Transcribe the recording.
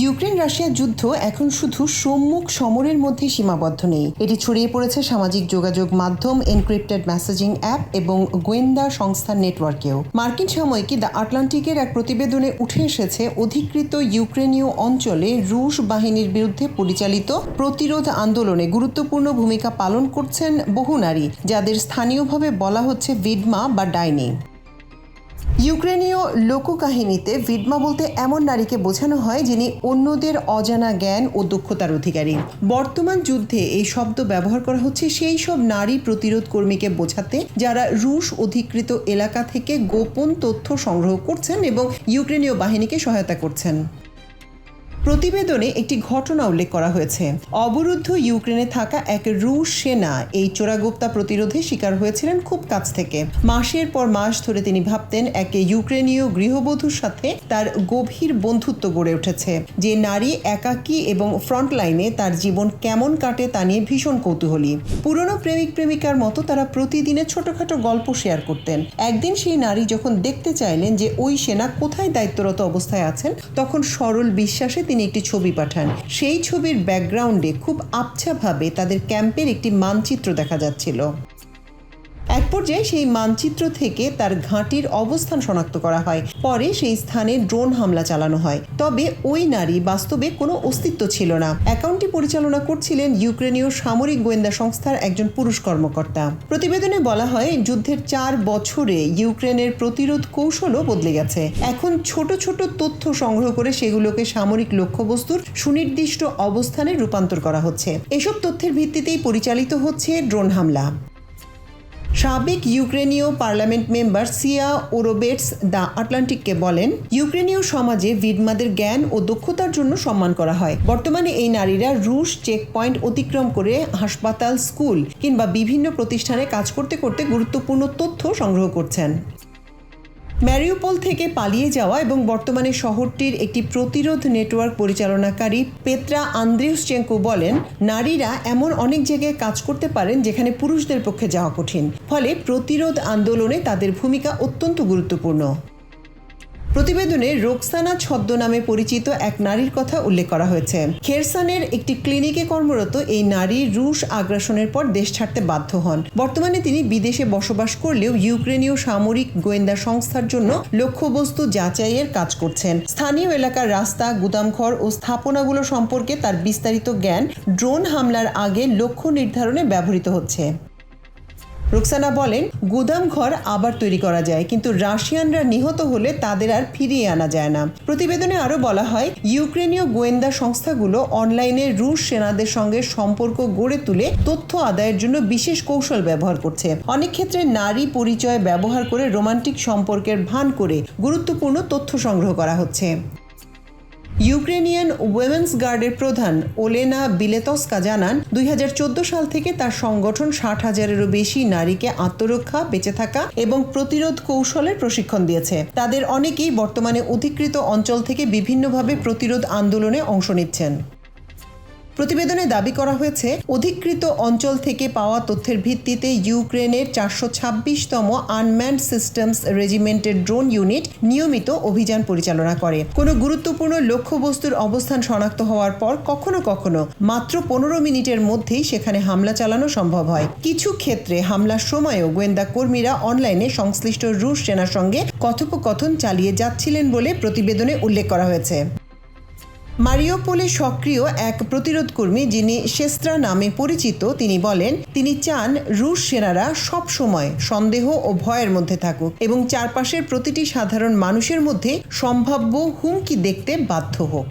Ukraine Russia যুদ্ধ এখন শুধু সম্মুখ সমরের মধ্যে সীমাবদ্ধ নেই, এটি ছড়িয়ে পড়েছে সামাজিক যোগাযোগ মাধ্যম, এনক্রিপ্টেড মেসেজিং অ্যাপ এবং গোয়েন্দা সংস্থার নেটওয়ার্কেও। মার্কিন সাময়িকী দ্য আটলান্টিকের এক প্রতিবেদনে উঠে এসেছে অধিকৃত ইউক্রেনীয় অঞ্চলে রুশ বাহিনীর বিরুদ্ধে পরিচালিত প্রতিরোধ আন্দোলনে গুরুত্বপূর্ণ ভূমিকা পালন করছেন বহু নারী, যাদের স্থানীয়ভাবে বলা হচ্ছে ভিডমা বা ডাইনি। ইউক্রেনীয় লোককাহিনীতে ভিডমা বলতে এমন নারীকে বোঝানো হয় যিনি অন্যদের অজানা জ্ঞান ও দক্ষতার অধিকারী। বর্তমান যুদ্ধে এই শব্দ ব্যবহার করা হচ্ছে সেই সব নারী প্রতিরোধ কর্মীকে বোঝাতে যারা রুশ অধিকৃত এলাকা থেকে গোপন তথ্য সংগ্রহ করছেন এবং ইউক্রেনীয় বাহিনীকে সহায়তা করছেন। প্রতিবেদনে একটি ঘটনা উল্লেখ করা হয়েছে। অবরুদ্ধ ইউক্রেনে থাকা এক রুশ সেনা এই চোরাগোপ্তা প্রতিরোধে শিকার হয়েছিলেন খুব কাছ থেকে। মাসের পর মাস ধরে তিনি ভাবতেন এক ইউক্রেনীয় গৃহবধূর সাথে তার গভীর বন্ধুত্ব গড়ে উঠেছে, যে নারী একাকী এবং ফ্রন্টলাইনে তার জীবন কেমন কাটে তা নিয়ে ভীষণ কৌতূহলী। পুরনো প্রেমিক প্রেমিকার মতো তারা প্রতিদিনের ছোটখাটো গল্প শেয়ার করতেন। একদিন সেই নারী যখন দেখতে চাইলেন যে ওই সেনা কোথায় দায়িত্বরত অবস্থায় আছেন, তখন সরল বিশ্বাসে তিনি একটি ছবি পাঠান। সেই ছবির ব্যাকগ্রাউন্ডে খুব আবছাভাবে তাদের ক্যাম্পের একটি মানচিত্র দেখা যাচ্ছিল। এক পর্যায়ে সেই মানচিত্র থেকে তার ঘাঁটির অবস্থান শনাক্ত করা হয়। পরে সেই স্থানে ড্রোন হামলা চালানো হয়। তবে ওই নারী বাস্তবে কোনো অস্তিত্ব ছিল না। অ্যাকাউন্টটি পরিচালনা করছিলেন ইউক্রেনীয় সামরিক গোয়েন্দা সংস্থার একজন পুরুষ কর্মকর্তা। প্রতিবেদনে বলা হয়, যুদ্ধের 4 বছরে ইউক্রেনের প্রতিরোধ কৌশলও বদলে গেছে। এখন ছোট ছোট তথ্য সংগ্রহ করে সেগুলোকে সামরিক লক্ষ্যবস্তুর সুনির্দিষ্ট অবস্থানে রূপান্তর করা হচ্ছে। এসব তথ্যের ভিত্তিতেই পরিচালিত হচ্ছে ড্রোন হামলা। সাবেক ইউক্রেনীয় পার্লামেন্ট মেম্বার সিয়া ওরোবেটস দ্য আটলান্টিককে বলেন, ইউক্রেনীয় সমাজে ভিডমাদের জ্ঞান ও দক্ষতার জন্য সম্মান করা হয়। বর্তমানে এই নারীরা রুশ চেকপয়েন্ট অতিক্রম করে হাসপাতাল, স্কুল কিংবা বিভিন্ন প্রতিষ্ঠানে কাজ করতে করতে গুরুত্বপূর্ণ তথ্য সংগ্রহ করছেন। ম্যারিউপল থেকে পালিয়ে যাওয়া এবং বর্তমানে শহরটির একটি প্রতিরোধ নেটওয়ার্ক পরিচালনাকারী পেত্রা আন্দ্রিউসচেঙ্কো বলেন, নারীরা এমন অনেক জায়গায় কাজ করতে পারেন যেখানে পুরুষদের পক্ষে যাওয়া কঠিন। ফলে প্রতিরোধ আন্দোলনে তাদের ভূমিকা অত্যন্ত গুরুত্বপূর্ণ। প্রতিবেদনে রোকসানা ছদ্মনামে পরিচিত এক নারীর কথা উল্লেখ করা হয়েছে। খেরসনের একটি ক্লিনিকে কর্মরত এই নারী রুশ আগ্রাসনের পর দেশ ছাড়তে বাধ্য হন। বর্তমানে তিনি বিদেশে বসবাস করলেও ইউক্রেনীয় সামরিক গোয়েন্দা সংস্থার জন্য লক্ষ্যবস্তু যাচাইয়ের কাজ করছেন। স্থানীয় এলাকার রাস্তা, গুদামঘর ও স্থাপনাগুলো সম্পর্কে তার বিস্তারিত জ্ঞান ড্রোন হামলার আগে লক্ষ্য নির্ধারণে ব্যবহৃত হচ্ছে। রোকসানা বলেন, গুদামঘর আবার তৈরি করা যায়, কিন্তু রাশিয়ানরা নিহত হলে তাদের আর ফিরিয়ে আনা যায় না। প্রতিবেদনে আরও বলা হয়, ইউক্রেনীয় গোয়েন্দা সংস্থাগুলো অনলাইনে রুশ সেনাদের সঙ্গে সম্পর্ক গড়ে তুলে তথ্য আদায়ের জন্য বিশেষ কৌশল ব্যবহার করছে। অনেক ক্ষেত্রে নারী পরিচয় ব্যবহার করে রোমান্টিক সম্পর্কের ভান করে গুরুত্বপূর্ণ তথ্য সংগ্রহ করা হচ্ছে। ইউক্রেনিয়ান উইমেন্স গার্ডের প্রধান ওলেনা বিলেতস্কা জানান, 2014 সাল থেকে তার সংগঠন 60,000-এরও বেশি নারীকে আত্মরক্ষা, বেঁচে থাকা এবং প্রতিরোধ কৌশলের প্রশিক্ষণ দিয়েছে। তাদের অনেকেই বর্তমানে অধিকৃত অঞ্চল থেকে বিভিন্নভাবে প্রতিরোধ আন্দোলনে অংশ নিচ্ছেন। প্রতিবেদনে দাবি করা হয়েছে, অধিকৃত অঞ্চল থেকে পাওয়া তথ্যের ভিত্তিতে ইউক্রেনের 426তম আনম্যান্ড সিস্টেমস রেজিমেন্টের ড্রোন ইউনিট নিয়মিত অভিযান পরিচালনা করে। কোনো গুরুত্বপূর্ণ লক্ষ্যবস্তুর অবস্থান শনাক্ত হওয়ার পর কখনো কখনো মাত্র 15 মিনিটের মধ্যেই সেখানে হামলা চালানো সম্ভব হয়। কিছু ক্ষেত্রে হামলার সময়ও গোয়েন্দা কর্মীরা অনলাইনে সংশ্লিষ্ট রুশ সেনার সঙ্গে কথোপকথন চালিয়ে যাচ্ছিলেন বলে প্রতিবেদনে উল্লেখ করা হয়েছে। মারিউপোলে সক্রিয় এক প্রতিরোধ কর্মী, যিনি শেস্ত্রা নামে পরিচিত, তিনি বলেন, তিনি চান রুশ সেনারা সব সময় সন্দেহ ও ভয়ের মধ্যে থাকুক এবং চারপাশের প্রতিটি সাধারণ মানুষের মধ্যে সম্ভাব্য হুমকি দেখতে বাধ্য হোক।